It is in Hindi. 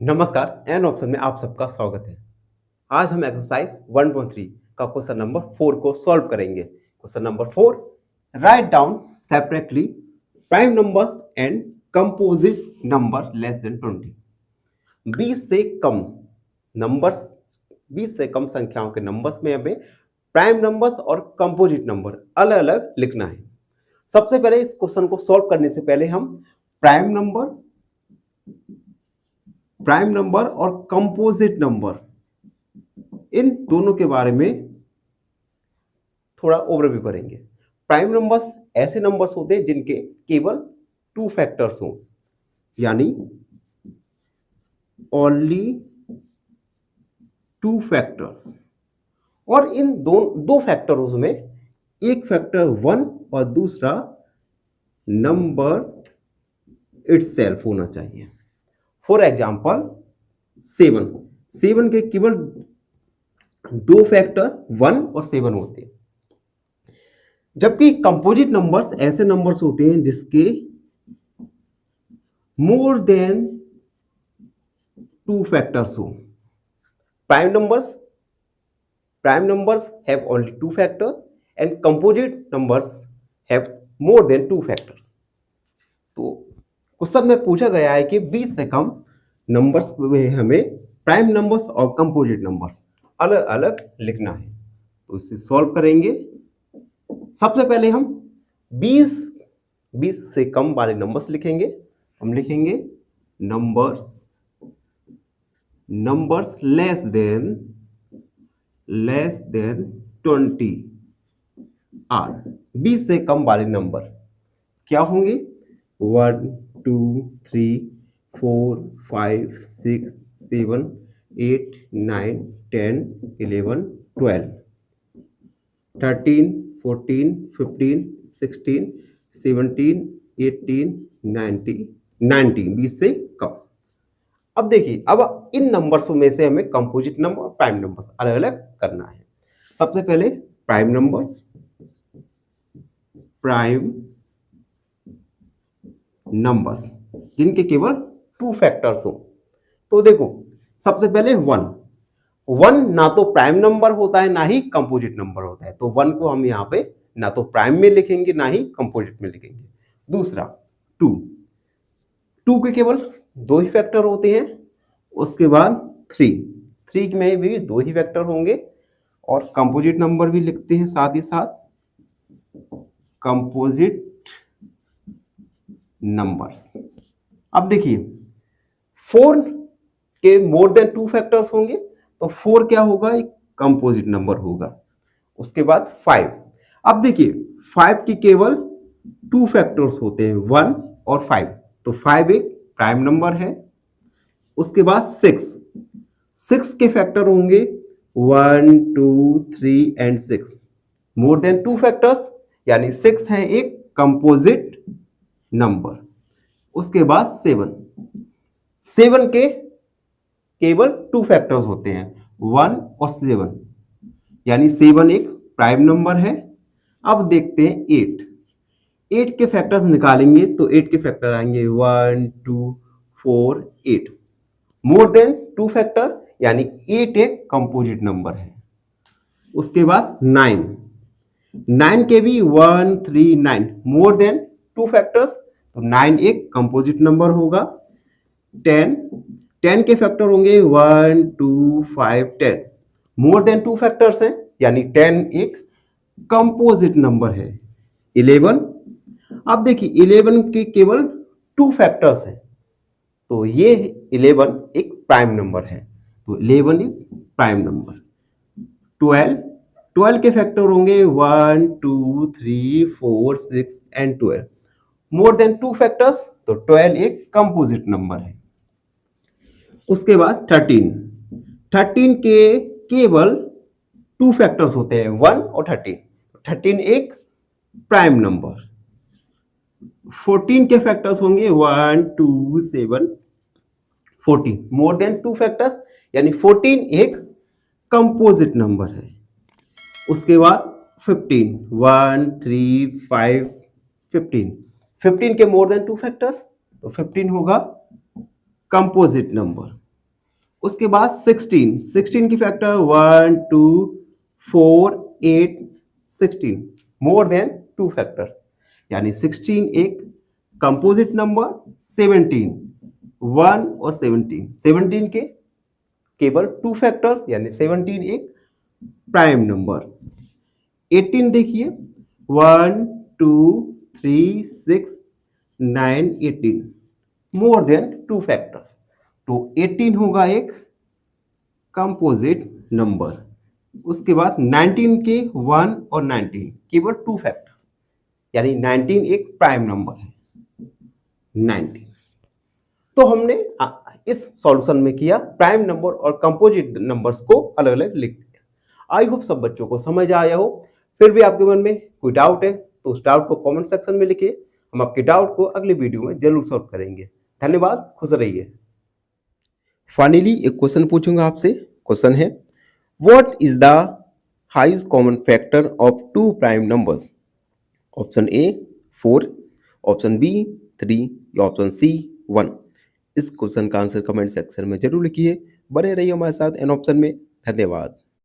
नमस्कार। एन ऑप्शन में आप सबका स्वागत है। आज हम एक्सरसाइज 1.3 का क्वेश्चन नंबर 4 को सॉल्व करेंगे। Question number 4, write down separately prime numbers and composite number less than 20। 20 से कम नंबर्स, 20 से कम संख्याओं के नंबर्स में हमें प्राइम नंबर्स और कंपोजिट नंबर अलग अलग लिखना है। सबसे पहले इस क्वेश्चन को सॉल्व करने से पहले हम प्राइम नंबर और कंपोजिट नंबर इन दोनों के बारे में थोड़ा ओवरव्यू करेंगे। प्राइम नंबर्स ऐसे नंबर्स होते हैं जिनके केवल 2 फैक्टर्स हों, यानी ओनली 2 फैक्टर्स, और इन दो फैक्टर्स में एक फैक्टर 1 और दूसरा नंबर इटसेल्फ होना चाहिए। फॉर एग्जाम्पल 7 के केवल 2 फैक्टर 1 और 7 होते हैं, जबकि कंपोजिट नंबर्स ऐसे नंबर्स होते हैं जिसके मोर देन 2 फैक्टर्स हो। Prime numbers have only 2 factor and composite numbers have more than 2 factors. तो क्वेश्चन में पूछा गया है कि 20 से कम नंबर्स में हमें प्राइम नंबर्स और कंपोजिट नंबर्स अलग अलग लिखना है। तो इसे सॉल्व करेंगे। सबसे पहले हम 20 से कम वाले नंबर्स लिखेंगे। हम लिखेंगे नंबर्स लेस देन 20 आर। 20 से कम वाले नंबर क्या होंगे? 1 2 3 4 5 6 7 8 9 10 11 12 13 14 15 16 17 18 19 20 से कम। अब देखिए, अब इन नंबर्स में से हमें कंपोजिट नंबर और प्राइम नंबर्स अलग अलग करना है। सबसे पहले प्राइम नंबर्स जिनके केवल 2 फैक्टर्स हो। तो देखो, सबसे पहले 1 ना तो प्राइम नंबर होता है ना ही कंपोजिट नंबर होता है, तो 1 को हम यहाँ पे ना तो प्राइम में लिखेंगे ना ही कंपोजिट में लिखेंगे। दूसरा 2 के केवल 2 ही फैक्टर होते हैं। उसके बाद 3 में भी 2 ही फैक्टर होंगे, और कंपोजिट नंबर भी लिखते हैं साथ ही साथ कंपोजिट नंबर्स। अब देखिए, 4 के मोर देन 2 फैक्टर्स होंगे, तो 4 क्या होगा? एक कंपोजिट नंबर होगा। उसके बाद 5। अब देखिए, 5 के केवल 2 फैक्टर्स होते हैं, 1 और 5, तो 5 एक प्राइम नंबर है। उसके बाद 6 के फैक्टर होंगे 1 2 3 एंड 6, मोर देन 2 फैक्टर्स, यानी 6 है एक कंपोजिट नंबर। उसके बाद 7 के केवल 2 फैक्टर्स होते हैं, 1 और 7, यानी 7 एक प्राइम नंबर है। अब देखते हैं 8 के फैक्टर्स निकालेंगे तो 8 के फैक्टर आएंगे 1 2 4 8, मोर देन 2 फैक्टर, यानी 8 एक कंपोजिट नंबर है। उसके बाद 9 के भी 1 3 9, मोर देन 2 फैक्टर्स, तो 9 एक कंपोजिट नंबर होगा। 10 के फैक्टर होंगे 1 2 5 10, मोर देन 2 फैक्टर्स हैं, यानी 10 एक कंपोजिट नंबर है। 11, अब देखिए 11 के केवल 2 फैक्टर्स हैं, तो ये 11 एक प्राइम नंबर है, तो 11 इज प्राइम नंबर। 12 के फैक्टर होंगे 1 2 3 4 6 एंड 12, मोर देन 2 फैक्टर्स, तो 12 एक कंपोजिट नंबर है। उसके बाद 13 के केवल 2 फैक्टर्स होते हैं, 1 और 13 एक प्राइम नंबर। 14 के फैक्टर्स होंगे 1 2 7 14, मोर देन 2 फैक्टर्स, यानी 14 एक कंपोजिट नंबर है। उसके बाद 15 1 3 5 15 के मोर देन 2 फैक्टर्स, तो 15 होगा कंपोजिट नंबर। उसके बाद 16 की फैक्टर 1 2 4 8 16 मोर देन 2 फैक्टर्स, यानी 16 एक कंपोजिट नंबर, 17 1 और 17 के केवल 2 फैक्टर्स, यानी 17 एक प्राइम नंबर। 18 देखिए 1 2 3 6 9 18 मोर देन 2 फैक्टर्स, तो 18 होगा एक कंपोजिट नंबर। उसके बाद 19 के 1 और 19 केवल 2 फैक्टर्स, यानी 19 एक प्राइम नंबर है 19। तो हमने इस सॉल्यूशन में किया प्राइम नंबर और कंपोजिट नंबर्स को अलग अलग लिख दिया। आई होप सब बच्चों को समझ आया हो। फिर भी आपके मन में कोई डाउट है तो उस डाउट को कमेंट सेक्शन में लिखिए, हम आपके डाउट को अगली वीडियो में जरूर सॉल्व करेंगे। धन्यवाद, खुश रहिए। फाइनली एक क्वेश्चन पूछूंगा आपसे। क्वेश्चन है, what is the highest common factor of two prime numbers? Option A 4, option B 3 या ऑप्शन सी 1। इस क्वेश्चन का आंसर कमेंट सेक्शन में जरूर लिखिए। बने रहिए हमारे साथ एन ऑप्शन में। धन्यवाद।